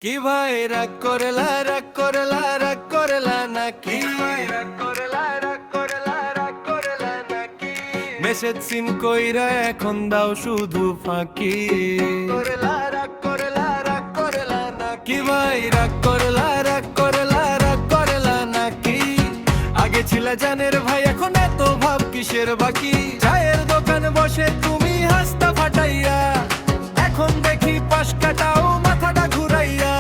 কি ভাই রাগ করেলা রাগ করেলা রাগ করেলা নাকি ভাই রাগ করেলা রাগ করেলা রাগ করেলা নাকি মেসেজ সিন কইরা এখন দাও শুধু ফাঁকি করেলা রাগ করেলা রাগ করেলা নাকি ভাই রাগ করেলা রাগ করেলা রাগ করেলা নাকি আগে ছিল জানের ভাই এখন এত ভাব কিসের বাকি চায়ের দোকান বসে তুমি হাসতা ফাটাইয়া এখন দেখি পাশ কাটাও মাথাটা ঘুরাইয়া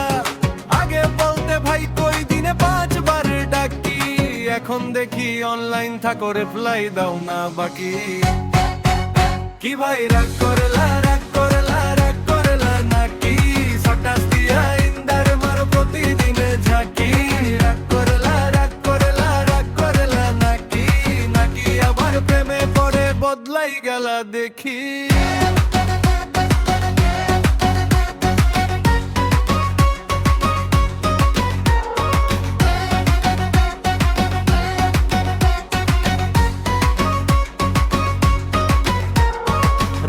আগে বলতে ভাই কই দিনে 5 বার ডাকি এখন দেখি অনলাইন থাকো রিপ্লাই দাও না বাকি কি ভাই রাগ করেলা রাগ করেলা রাগ করেলা নাকি সটাস দিয়া ইন্দার মার প্রতিদিনে ঝাঁকি রাগ করেলা রাগ করেলা রাগ করেলা নাকি নাকি আবার প্রেমে পড়ে বদলাই গেলা দেখি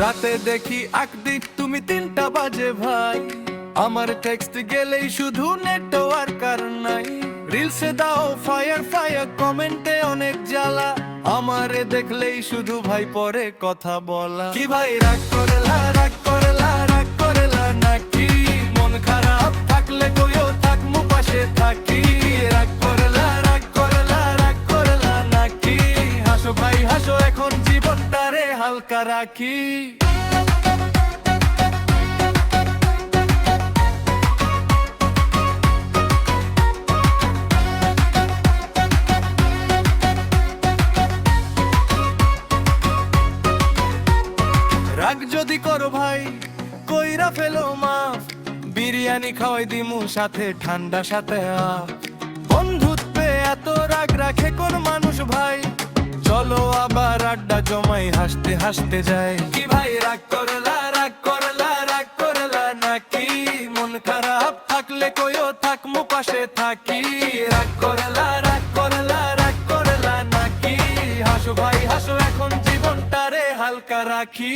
রাতে দেখি আকদিক তুমি 3টা বাজে ভাই আমার টেক্সট গেলেই শুধু নেটওয়ার্ক আর নাই রিলসে দাও ফায়ার ফায়ার কমেন্টে অনেক জ্বালা আমারে দেখলেই শুধু ভাই পরে কথা বলা কি ভাই রাগ করেলা রাগ করেলা রাগ করেলা নাকি মন খারাপ থাকলে কইও থাক মু পাশে থাকি রাগ করেলা রাগ করেলা রাগ করেলা নাকি হাসো ভাই হাসো এখন জীবনটারে হালকা রাখি রাগ যদি করো ভাই কইরা ফেলো মাফ বিরিয়ানি খাওয়াই দিমু সাথে ঠান্ডা সাথে বন্ধুত্বে এত রাগ রাখে কোন মানুষ ভাই চলো আবার আড্ডা জমাই হাসতে হাসতে যায় কি ভাই রাগ করেলা রাগ করেলা রাগ করেলা নাকি মন খারাপ থাকলে কইও থাক মু পাশে থাকি রাগ করেলা রাগ করেলা রাগ করেলা নাকি হাসো ভাই হাসো এখন জীবনটারে হালকা রাখি